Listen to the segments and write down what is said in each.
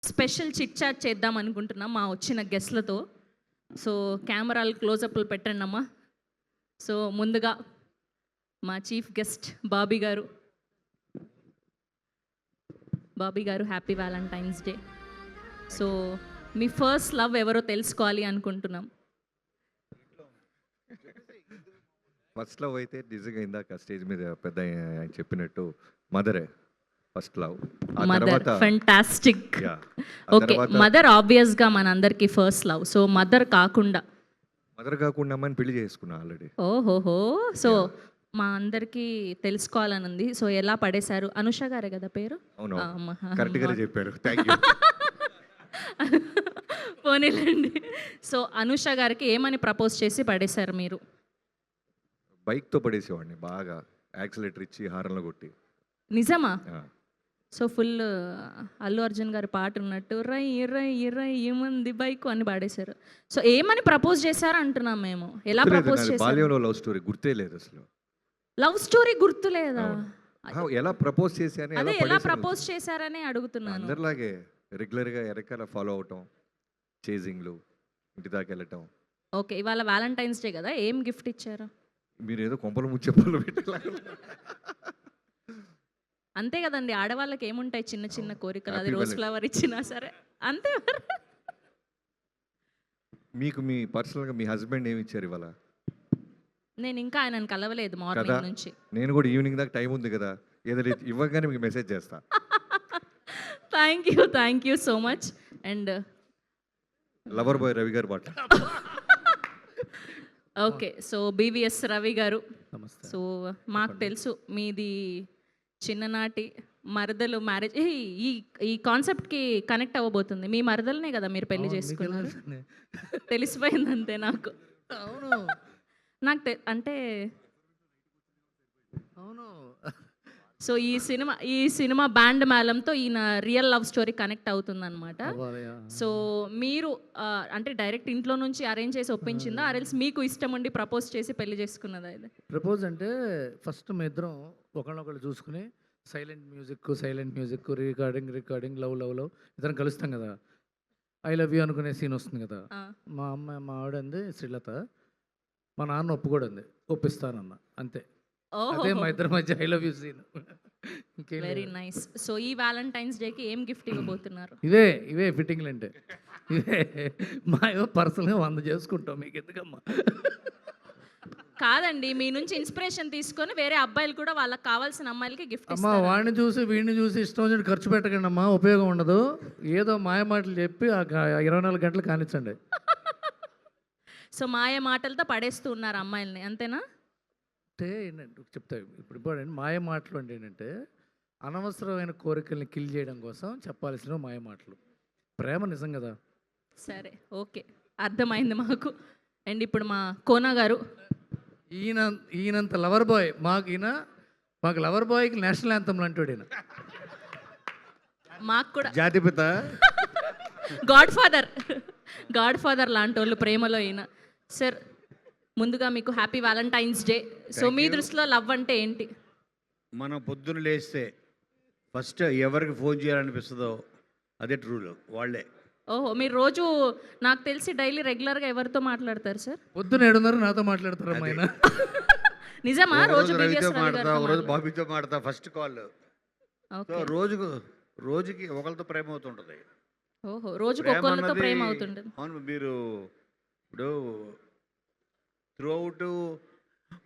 Special chit chat చేద్దాం అనుకుంటున్నాం మా వచ్చిన గెస్ట్లతో. సో కెమెరాలు క్లోజప్లు పెట్టండి అమ్మా. సో ముందుగా మా చీఫ్ గెస్ట్ బాబీ గారు. బాబీ గారు, హ్యాపీ వ్యాలంటైన్స్ డే. సో మీ ఫస్ట్ లవ్ ఎవరో తెలుసుకోవాలి అనుకుంటున్నాం. ఫస్ట్ లవ్ అయితే నిజంగా ఇందాక స్టేజ్ మీద పెద్ద ఆయన చెప్పినట్టు మదరే first love. Mother, fantastic. Okay, mother obvious గా మనందరికి ఫస్ట్ లవ్. సో మదర్ కాకుండా అమ్మాయిని పెళ్లి చేసుకున్నా ఆల్రెడీ. ఓహోహో. సో మా అందరికి తెలుసుకోవాలని ఉంది. సో ఎలా పడేశారు? అనుష గారే కదా పేరు? అవును, కరెక్ట్ గానే చెప్పారు. థాంక్యూ. పోనీలండి. సో అనుష గారికి ఏమని ప్రపోజ్ చేసి పడేశారు మీరు? బైక్తో పడేసేవాడిని, బాగా యాక్సిలేటర్ ఇచ్చి హారంలో కొట్టి. నిజమా? సో ఫుల్ అల్లు అర్జున్ గారి పాట ఉన్నట్టు రై రై రై ఏమంది బైక్ అని పాడేశారు. సో ఏమని ప్రపోజ్ చేశారు అంటున్నాం మేము. ఎలా ప్రపోజ్ చేశారు? బాల్యంలో లవ్ స్టోరీ గుర్తే లేదు అసలు. లవ్ స్టోరీ గుర్తు లేదా? ఎలా ప్రపోజ్ చేశాను, అదే ఎలా ప్రపోజ్ చేశారని అడుగుతున్నాను. అందరిలాగే రెగ్యులర్గా ఎరకాల ఫాలో అవటం, చేజింగ్లు, ఇంటి దాకా వెళ్ళటం. ఓకే, ఇవాళ వ్యాలంటైన్స్ డే కదా, ఏం గిఫ్ట్ ఇచ్చారు? మీరు ఏదో కొంపలు ముచ్చెప్పలు పెట్టారు. అంతే కదండి, ఆడవాళ్ళకి ఏముంటాయి చిన్న చిన్న కోరికలు. అది రోజ్ ఫ్లవర్ ఇచ్చినా సరే అంతే. మీకు మీ పర్సనల్గా మీ హస్బెండ్ ఏమి ఇచ్చారు ఇవాళ? నేను ఇంకా ఆయనను కలవలేదు మార్నింగ్ నుంచి. నేను కూడా ఈవినింగ్ దాకా టైం ఉంది కదా, ఏదో ఇవ్వగానే మీకు మెసేజ్ చేస్తా. Thank you so much. And lover boy Ravi గారు పాట. ఓకే, సో బీవీఎస్ రవి గారు, సో మాకు తెలుసు మీది చిన్ననాటి మరదలు మ్యారేజ్. ఈ కాన్సెప్ట్కి కనెక్ట్ అవ్వబోతుంది. మీ మరదలనే కదా మీరు పెళ్లి చేసుకున్నారు? తెలిసిపోయింది అంతే నాకు. నాకు అంటే అవును. సో ఈ సినిమా బ్యాండ్ మేళంతో ఈయన రియల్ లవ్ స్టోరీ కనెక్ట్ అవుతుంది అనమాట. సో మీరు అంటే డైరెక్ట్ ఇంట్లో నుంచి అరేంజ్ చేసి ఒప్పించిందా, ఆర్ఎల్స్ మీకు ఇష్టం ఉండి ప్రపోజ్ చేసి పెళ్లి చేసుకున్నదా? ఇది ప్రపోజ్ అంటే ఫస్ట్ మీ ఇద్దరం ఒకళ్ళనొకళ్ళు చూసుకుని సైలెంట్ మ్యూజిక్ రికార్డింగ్ లవ్ ఇద్దరం కలుస్తాం కదా. ఐ లవ్ యూ అనుకునే సీన్ వస్తుంది కదా. మా ఆవిడ అంది శ్రీలత, మా నాన్న ఒప్పుకోడండి, ఒప్పిస్తానన్న, అంతే. అదే మా ఇద్దరి మధ్య I love you seen. Very nice. So ఈ వ్యాలంటైన్స్ డేకి ఏం గిఫ్ట్ ఇవ్వబోతున్నారు? ఇవే ఫిట్టింగ్లు అంటే ఇవే. మా ఏవో పర్సనల్గా 100 చేసుకుంటాం, మీకు ఎందుకమ్మా? కాదండి, మీ నుంచి ఇన్స్పిరేషన్ తీసుకొని వేరే అబ్బాయిలు కూడా వాళ్ళకి కావాల్సిన అమ్మాయిలకి గిఫ్ట్ అమ్మా. వాడిని చూసి వీడిని చూసి ఇష్టం వచ్చి ఖర్చు పెట్టకండి అమ్మా, ఉపయోగం ఉండదు. ఏదో మాయ మాటలు చెప్పి 24 గంటలు కానిచ్చండి. సో మాయ మాటలతో పడేస్తూ ఉన్నారు అమ్మాయిల్ని, అంతేనా? అంటే ఏంటంటే చెప్తా, ఇప్పుడు ఇంపార్టెంట్ మాయ మాటలు అంటే ఏంటంటే అనవసరమైన కోరికల్ని కిల్ చేయడం కోసం చెప్పాల్సిన మాయ మాటలు. ప్రేమ నిజం కదా. ఓకే, అర్థమైంది మాకు. అండ్ ఇప్పుడు మా కోనా గారు, ఈయనంత లవర్ బాయ్ మాకు లవర్ బాయ్కి నేషనల్ యాంథమ్ అంటాడు ఈయన. మాకు కూడా జాతిపిత, గాడ్ ఫాదర్ లాంటి వాళ్ళు ప్రేమలో ఈయన. సార్ ముందుగా మీకు హ్యాపీ వ్యాలంటైన్స్ డే. సో మీ దృష్టిలో లవ్ అంటే ఏంటి? మనం పొద్దున్న లేస్తే ఫస్ట్ ఎవరికి ఫోన్ చేయాలనిపిస్తుందో అదే ట్రూ లవ్, వాళ్ళే. ఓహో, మీరు రోజు నాకు తెలిసి డైలీ రెగ్యులర్గా ఎవరితో మాట్లాడతారు సార్? పొద్దున 7:30 నాతో మాట్లాడతారు ఆయన. నిజమా? రోజు రోజు బాబీతో మాడతా ఫస్ట్ కాల్. రోజుకి ఒకరితో ప్రేమ అవుతుంటది. ఓహో, రోజుకి ఒకరితో ప్రేమ అవుతుంటది. అవును, మీరు ఇప్పుడు త్రూ అవుట్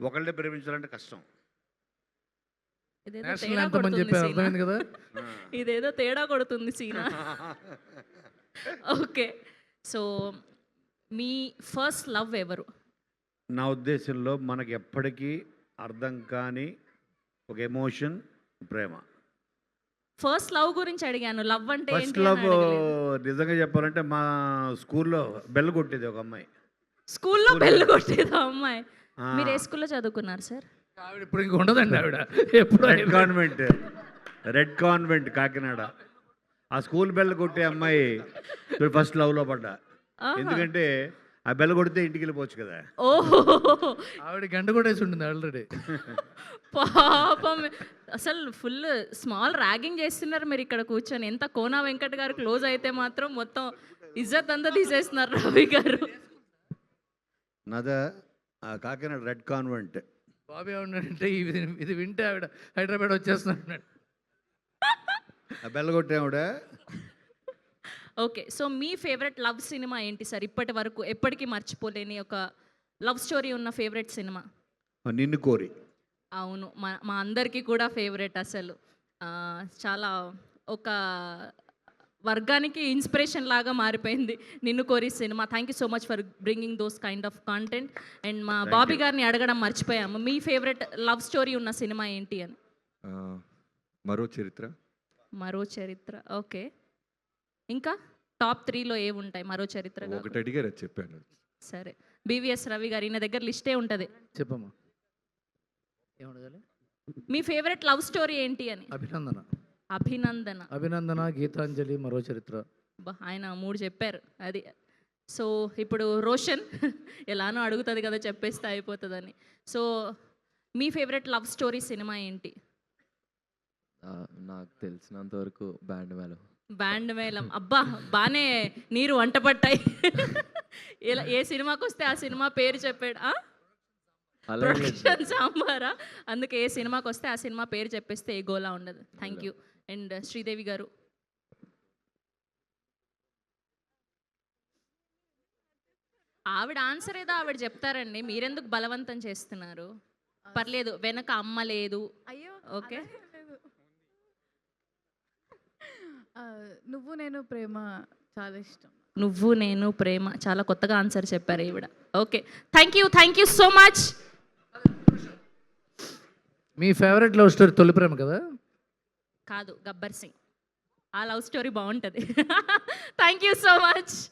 ఒకళ్ళే ప్రేమించాలంటే కష్టం. నేషనల్ యాంథమ్ అని చెప్పారు, అర్థమైంది కదా. ఇదేదో తేడా కొడుతుంది సీనా. ఓకే, సో మీ ఫస్ట్ లవ్ ఎవరు? నా ఉద్దేశంలో మనకి ఎప్పటికీ అర్థం కాని ఒక ఎమోషన్ ప్రేమ. ఫస్ట్ లవ్ గురించి అడిగాను, లవ్ అంటే ఫస్ట్ లవ్ నిజంగా చెప్పాలంటే మా స్కూల్లో బెల్ కొట్టేది ఒక అమ్మాయి. స్కూల్లో బెల్ కొట్టేదా అమ్మాయి? మీరు ఏ స్కూల్లో చదువుకున్నారు సార్? ఆవిడ ఇప్పుడు ఇంక ఉండదండి. ఆవిడ ఎప్పుడు రెడ్ కాన్వెంట్ కాకినాడ. ఆ స్కూల్ బెల్ కొట్టే అమ్మాయి ఫస్ట్ లవ్లో పడ్డా. ఎందుకంటే ఆ బెల్ల కొడితే ఇంటికి వెళ్ళిపోవచ్చు కదా. ఓహో ఆవిడ గంట కొట్టేసి ఉంటుంది ఆల్రెడీ. పాపం అసలు ఫుల్ స్మాల్ ర్యాగింగ్ చేస్తున్నారు మీరు ఇక్కడ కూర్చొని. ఎంత కోనా వెంకట్ గారు క్లోజ్ అయితే మాత్రం మొత్తం ఇజ్జత్ అంతా తీసేస్తున్నారు రవి గారు. నాదా కాకినాడ రెడ్ కాన్వెంట్. బాబు ఏమన్నాడంటే ఇది వింటే ఆవిడ హైదరాబాద్ వచ్చేస్తున్నాడు. ఆ బెల్ల కొట్టావిడ ఓకే, సో మీ ఫేవరెట్ లవ్ సినిమా ఏంటి సార్? ఇప్పటి వరకు ఎప్పటికీ మర్చిపోలేని ఒక లవ్ స్టోరీ ఉన్న ఫేవరెట్ సినిమా? నిన్ను కోరి. అవును, మా అందరికీ కూడా ఫేవరెట్. అసలు చాలా ఒక వర్గానికి ఇన్స్పిరేషన్ లాగా మారిపోయింది నిన్ను కోరి cinema. Thank you so much for bringing those kind of content. And మా బాబీ గారిని అడగడం మర్చిపోయాము, మీ ఫేవరెట్ లవ్ స్టోరీ ఉన్న సినిమా ఏంటి అని. మరో చరిత్ర. మరో చరిత్ర, ఓకే. ఇంకా టాప్ 3లో ఏముంటాయి మరో చరిత్ర? ఒకటి అడిగారు అది చెప్పాను. సరే, బీవీఎస్ రవి గారు ఈయన దగ్గర లిస్టే ఉంటుంది. చెప్పమ్మా, ఏమడగాలి? మీ ఫేవరెట్ లవ్ స్టోరీ ఏంటి అని. అభినందన. అభినందన, అభినందన, గీతాంజలి, మరో చరిత్ర. ఆయన 3 చెప్పారు అది. సో ఇప్పుడు రోషన్ ఎలానో అడుగుతుంది కదా, చెప్పేస్తే అయిపోతుందని. సో మీ ఫేవరెట్ లవ్ స్టోరీ సినిమా ఏంటి? నాకు తెలిసినంత వరకు బ్యాండ్ మేళం. బ్యాండ్ మేళం, అబ్బా బాగానే నీరు వంట పట్టాయి. ఎలా ఏ సినిమాకి వస్తే ఆ సినిమా పేరు చెప్పాడు. ప్రొడక్షన్ సాంబారా? అందుకే ఏ సినిమాకి వస్తే ఆ సినిమా పేరు చెప్పేస్తే ఏ గోలా ఉండదు. Thank you. అండ్ శ్రీదేవి గారు, ఆవిడ ఆన్సర్ ఏదో ఆవిడ చెప్తారండి, మీరెందుకు బలవంతం చేస్తున్నారు? పర్లేదు, వెనక అమ్మ లేదు. అయ్యో ఓకే. నువ్వు నేను ప్రేమ చాలా ఇష్టం. నువ్వు నేను ప్రేమ, చాలా కొత్తగా ఆన్సర్ చెప్పారు ఈవిడ. Okay, thank you so much. Me favourite love story తొలి ప్రేమ కదా? కాదు, గబ్బర్ సింగ్. ఆ లవ్ స్టోరీ బాగుంటుంది. Thank you so much.